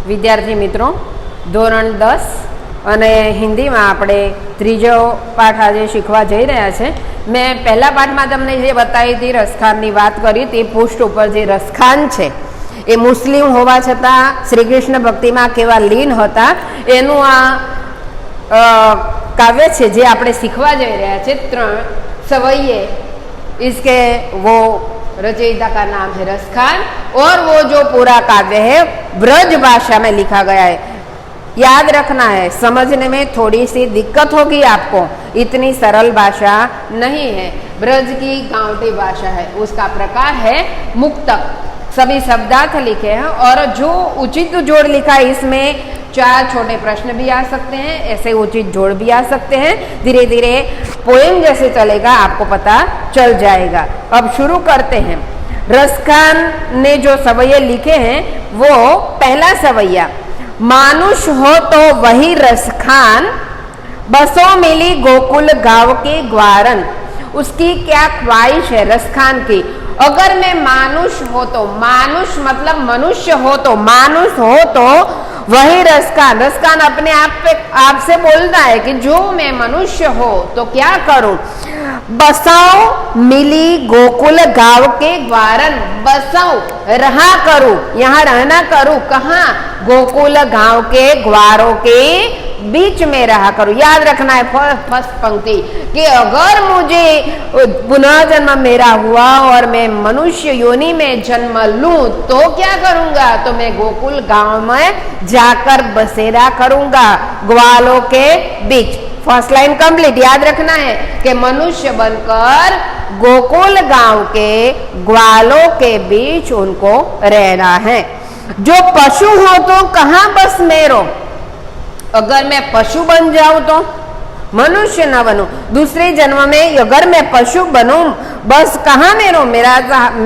વિદ્યાર્થી મિત્રો, ધોરણ 10 અને હિન્દીમાં આપણે ત્રીજો પાઠ આજે શીખવા જઈ રહ્યા છે. મેં પહેલા પાઠમાં તમને જે બતાવી હતી, રસખાનની વાત કરી, તે પૃષ્ઠ ઉપર જે રસખાન છે એ મુસ્લિમ હોવા છતાં શ્રી કૃષ્ણ ભક્તિમાં કેવા લીન હતા એનું આ કાવ્ય છે જે આપણે શીખવા જઈ રહ્યા છે. 3 सवैये, इसके वो रचयिता का नाम है रसखान और वो जो पूरा काव्य है ब्रज भाषा में लिखा गया है. याद रखना है, समझने में थोड़ी सी दिक्कत होगी आपको, इतनी सरल भाषा नहीं है. ब्रज की गांवटी भाषा है, उसका प्रकार है मुक्तक. सभी शब्दार्थ लिखे हैं और जो उचित जोड़ लिखा है इसमें 4 छोटे प्रश्न भी आ सकते हैं, ऐसे उचित जोड़ भी आ सकते हैं. धीरे धीरे पोएम जैसे चलेगा आपको पता चल जाएगा. अब शुरू करते हैं. रसखान ने जो सवैये लिखे हैं वो पहला सवैया, मानुष हो तो वही रसखान, बसों मिली गोकुल गांव के ग्वारन. उसकी क्या ख्वाहिश है रसखान की? अगर मैं मानुष हो तो, मानुष मतलब मनुष्य हो तो, मानुष हो तो वही रसखान. रसखान अपने आप से बोलता है कि जो मैं मनुष्य हो तो क्या करूं? बसाओ मिली गोकुल गांव के ग्वारन. बसाओ रहा करूं, यहाँ रहना करूं. कहाँ? गोकुल गांव के ग्वारों के बीच में रहा करूं. याद रखना है फर्स्ट पंक्ति कि अगर मुझे पुनः जन्म मेरा हुआ और मैं मनुष्य योनि में जन्म लूं तो क्या करूंगा? तो मैं गोकुल गांव में जाकर बसेरा करूंगा ग्वालों के बीच. First line complete. याद रखना है कि मनुष्य बनकर गोकुल गांव के ग्वालों के बीच उनको रहना है. जो पशु हो तो कहाँ बस मेरो? अगर मैं पशु बन जाऊं तो, मनुष्य न बनूं. दूसरे जन्म में अगर मैं पशु बनूं, बस कहाँ मेरो?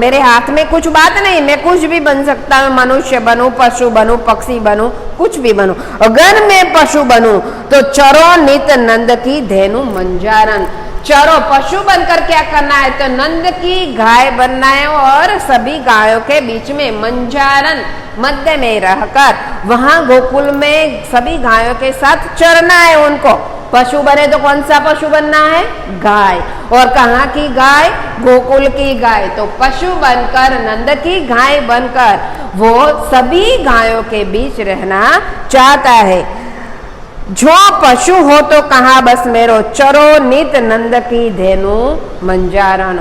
मेरे हाथ में कुछ बात नहीं, मैं कुछ भी बन सकता हूँ. मनुष्य बनूं, पशु बनूं, पक्षी बनूं, कुछ भी बनूं. अगर मैं पशु बनूं तो चरो नित नंद की धेनु मंजारन. चरो, पशु बनकर क्या करना है? तो नंद की गाय बनना है और सभी गायों के बीच में मंजारन, मध्य में रहकर वहां गोकुल में सभी गायों के साथ चरना है उनको. पशु बने तो कौन सा पशु बनना है? गाय. और कहाँ की गाय? गोकुल की गाय. तो पशु बनकर, नंद की गाय बनकर वो सभी गायों के बीच रहना चाहता है. जो पशु हो तो कहाँ बस मेरो, चरो नित नंद की धेनु मंजारन.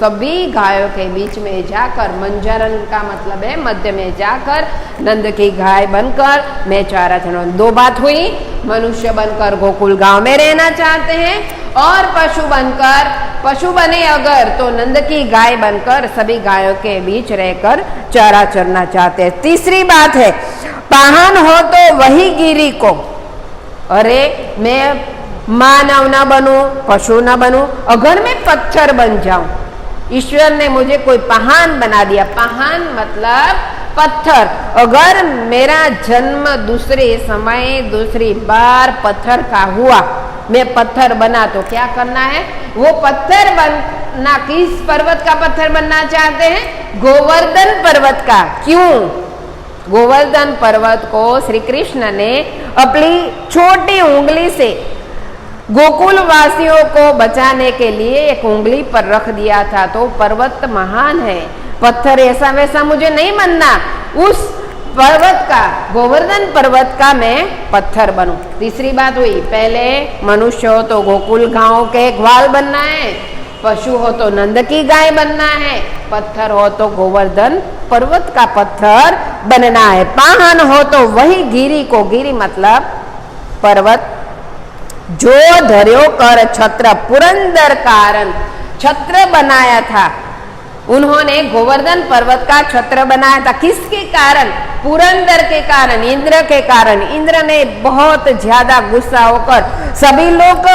सभी गायों के बीच में जाकर, मंजारन का मतलब है मध्य में जाकर, नंद की गाय बनकर मैं चारा चरूं. 2 बात हुई, मनुष्य बनकर गोकुल गांव में रहना चाहते हैं और पशु बने अगर तो नंद की गाय बनकर सभी गायों के बीच रहकर चारा चरना चाहते हैं. तीसरी बात है, पाहन हो तो वही गिरी को. अरे मैं मानव न बनूं, पशु न बनूं, अगर मैं पत्थर बन जाऊं. ईश्वर ने मुझे कोई पहान बना दिया. पहान मतलब पत्थर. अगर मेरा जन्म दूसरे समय, दूसरी बार पत्थर का हुआ, मैं पत्थर बना तो क्या करना है? वो पत्थर बनना, किस पर्वत का पत्थर बनना चाहते हैं? गोवर्धन पर्वत का. क्यों? गोवर्धन पर्वत को श्री कृष्ण ने अपनी छोटी उंगली से गोकुल वासियों को बचाने के लिए एक उंगली पर रख दिया था. तो पर्वत महान है, पत्थर ऐसा वैसा मुझे नहीं बनना. उस पर्वत का, गोवर्धन पर्वत का मैं पत्थर बनूं. तीसरी बात हुई, पहले मनुष्य हो तो गोकुल गांव के ग्वाल बनना है, पशु हो तो नंद की गाय बनना है, पत्थर हो तो गोवर्धन पर्वत का पत्थर बनना है. पाहन हो तो वही गिरी को, गिरी मतलब पर्वत, जो धर्यो कर छत्र पुरंदर कारण. छत्र बनाया था उन्होंने, गोवर्धन पर्वत का छत्र बनाया था. किसके कारण? पुरंदर के कारण, इंद्र के कारण. इंद्र ने बहुत ज्यादा गुस्सा होकर, सभी लोग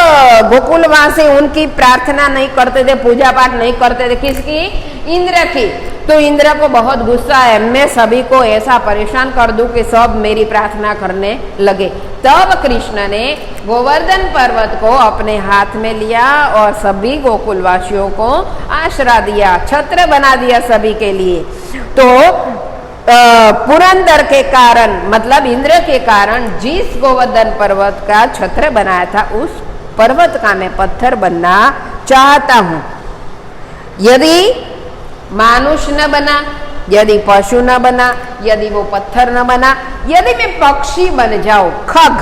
गोकुलवासी उनकी प्रार्थना नहीं करते थे, पूजा पाठ नहीं करते थे. किसकी? इंद्र की. तो इंद्र को बहुत गुस्सा है, मैं सभी को ऐसा परेशान कर दूं कि सब मेरी प्रार्थना करने लगे. तब कृष्ण ने गोवर्धन पर्वत को अपने हाथ में लिया और सभी गोकुलवासियों को आश्रय दिया, छत्र बना दिया सभी के लिए. तो पुरंदर के कारण मतलब इंद्र के कारण जिस गोवर्धन पर्वत का छत्र बनाया था उस पर्वत का मैं पत्थर बनना चाहता हूं। यदि मानुष न बना, यदि पशु न बना, यदि वो पत्थर न बना, यदि मैं पक्षी बन जाऊं, खग,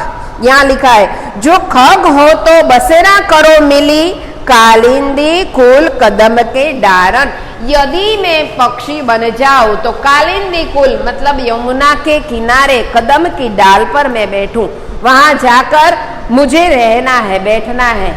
यहाँ लिखा है जो खग हो तो बसेरा करो मिली कालिंदी कुल कदम के डारन। यदि मैं पक्षी बन जाऊं तो कालिंदी कुल मतलब यमुना के किनारे कदम की डाल पर मैं बैठूं, वहां जाकर मुझे रहना है, बैठना है।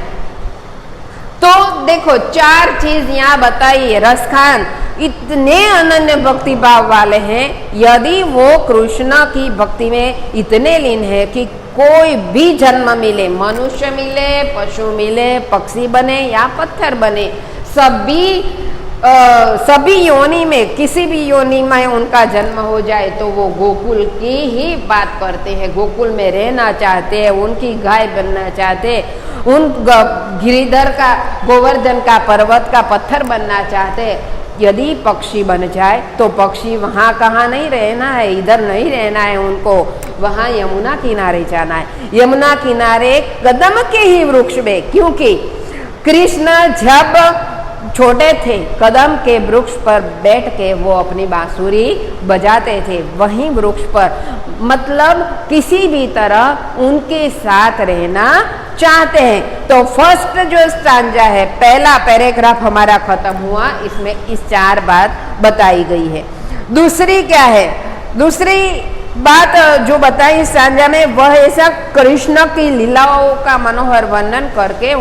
तो देखो 4 चीज यहाँ बताइए। रसखान इतने अनन्य भक्ति भाव वाले हैं, यदि वो कृष्ण की भक्ति में इतने लीन है कि कोई भी जन्म मिले, मनुष्य मिले, पशु मिले, पक्षी बने या पत्थर बने, सभी योनि में किसी भी योनि में उनका जन्म हो जाए तो वो गोकुल की ही बात करते हैं, गोकुल में रहना चाहते हैं, उनकी गाय बनना चाहते हैं, उन गिरिधर का, गोवर्धन का पर्वत का पत्थर बनना चाहते हैं। यदि पक्षी बन जाए तो पक्षी वहाँ कहाँ नहीं रहना है, इधर नहीं रहना है उनको, वहाँ यमुना किनारे जाना है। यमुना किनारे कदम के ही वृक्ष में, क्योंकि कृष्ण जब छोटे थे कदम के वृक्ष पर बैठ के वो अपनी बांसुरी बजाते थे, वहीं वृक्ष पर, मतलब किसी भी तरह उनके साथ रहना चाहते हैं। तो फर्स्ट जो स्टांजा है, पहला पैराग्राफ हमारा खत्म हुआ, इसमें इस 4 बात बताई गई है। दूसरी क्या है? दूसरी बात जो बताई स्टांजा में वह ऐसा कृष्ण की लीलाओं का मनोहर वर्णन करके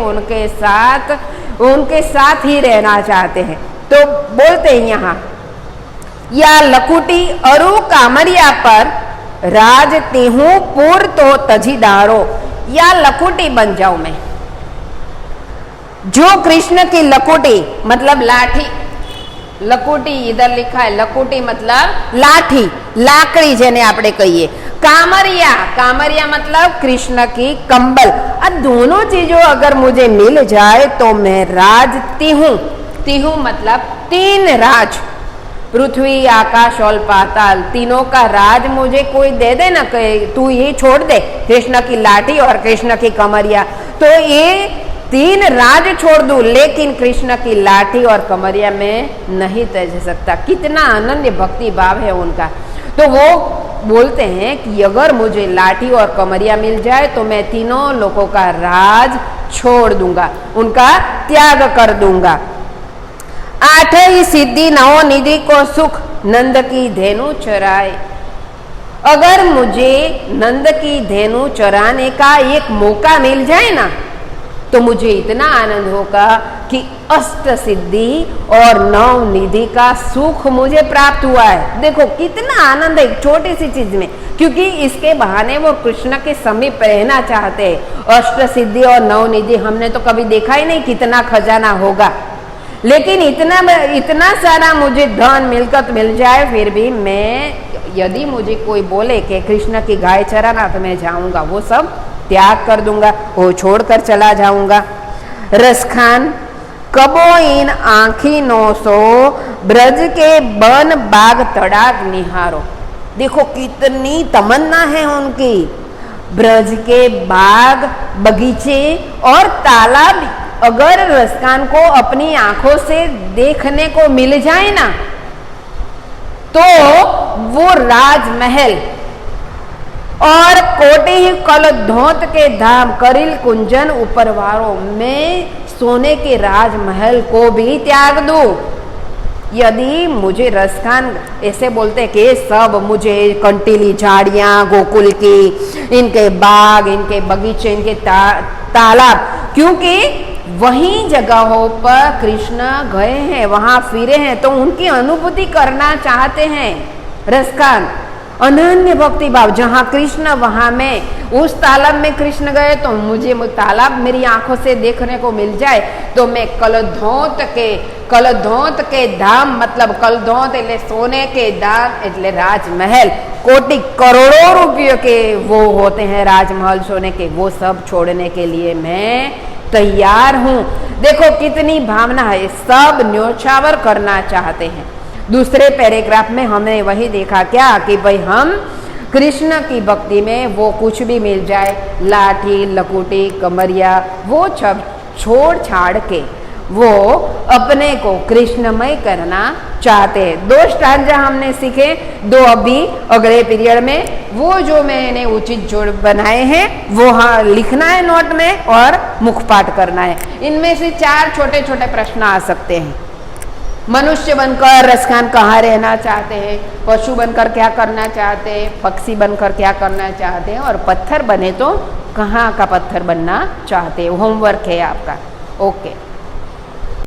उनके साथ ही रहना चाहते हैं। तो बोलते हैं यहाँ, या लकुटी अरु कामरिया पर राज तेहू पुर तो तजी डारो, या लकुटी बन जाऊं मैं। जो कृष्ण की लकुटी मतलब लाठी, लकुटी इधर लिखा है, लकुटी मतलब लाठी, लाकड़ी जेने आपणे कहिए। कामरिया, कामरिया मतलब कृष्ण की कंबल। अब दोनों चीजों अगर मुझे मिल जाए तो मैं राज तिहूं, तिहूं मतलब 3 राज, पृथ्वी आकाश और पाताल, तीनों का राज मुझे कोई दे दे ना, तू ये छोड़ दे, कृष्ण की लाठी और कृष्ण की कमरिया, तो ये 3 राज छोड़ दूं, लेकिन कृष्ण की लाठी और कमरिया में नहीं तज सकता। कितना अनन्य भक्ति भाव है उनका। तो वो बोलते हैं कि अगर मुझे लाठी और कमरिया मिल जाए तो मैं तीनों लोगों का राज छोड़ दूंगा, उनका त्याग कर दूंगा। 8 सिद्धि 9 निधि को सुख नंद की धेनु चराए। अगर मुझे नंद की धेनु चराने का एक मौका मिल जाए ना तो मुझे इतना आनंद होगा कि 8 सिद्धि और 9 निधि का सुख मुझे प्राप्त हुआ है। देखो कितना आनंद है एक छोटी सी चीज में, क्योंकि इसके बहाने वो कृष्ण के समीप रहना चाहते हैं। 8 सिद्धि और 9 निधि हमने तो कभी देखा ही नहीं कितना खजाना होगा, लेकिन इतना सारा मुझे धन मिलकत मिल जाए, फिर भी मैं, यदि मुझे कोई बोले कि कृष्ण की गाय चराना तो मैं जाऊंगा, वो सब त्याग कर दूंगा, वो छोड़कर चला जाऊंगा। रसखान कबो इन आंखी नो सो ब्रज के बन बाग तड़ाग निहारो। देखो कितनी तमन्ना है उनकी, ब्रज के बाग बगीचे और तालाब अगर रसखान को अपनी आंखों से देखने को मिल जाए ना तो वो राजमहल और कोटि कल धोत के धाम करिल कुंजन उपरवारो में सोने के राजमहल को भी त्याग दूं। यदि मुझे रसखान ऐसे बोलते कि सब मुझे कंटीली झाड़ियां गोकुल की, इनके बाग, इनके बगीचे, इनके तालाब, क्योंकि वहीं जगहों पर कृष्ण गए हैं, वहां फिरे हैं, तो उनकी अनुभूति करना चाहते हैं रसखान। अनन्य भक्ति भाव, जहाँ कृष्ण वहां में उस तालाब में कृष्ण गए तो मुझे तालाब मेरी आंखों से देखने को मिल जाए तो मैं कलधोत के धाम मतलब कलधोत એટલે सोने के धाम એટલે राजमहल, कोटि करोड़ों रुपयों के वो होते हैं राजमहल सोने के, वो सब छोड़ने के लिए मैं तैयार हूँ। देखो कितनी भावना है, सब न्योछावर करना चाहते हैं। दूसरे पैराग्राफ में हमने वही देखा क्या कि भाई हम कृष्ण की भक्ति में वो कुछ भी मिल जाए, लाठी लकुटी कमरिया, वो सब छोड़ छाड़ के वो अपने को कृष्णमय करना चाहते हैं। 2 स्टांजा हमने सीखे, 2 अभी अगले पीरियड में। वो जो मैंने उचित जोड़ बनाए हैं वो हाँ लिखना है नोट में और मुखपाठ करना है। इनमें से 4 छोटे छोटे प्रश्न आ सकते हैं। मनुष्य बनकर रसखान कहाँ रहना चाहते हैं, पशु बनकर क्या करना चाहते हैं, पक्षी बनकर क्या करना चाहते हैं, और पत्थर बने तो कहाँ का पत्थर बनना चाहते हैं। होमवर्क है आपका। ओके।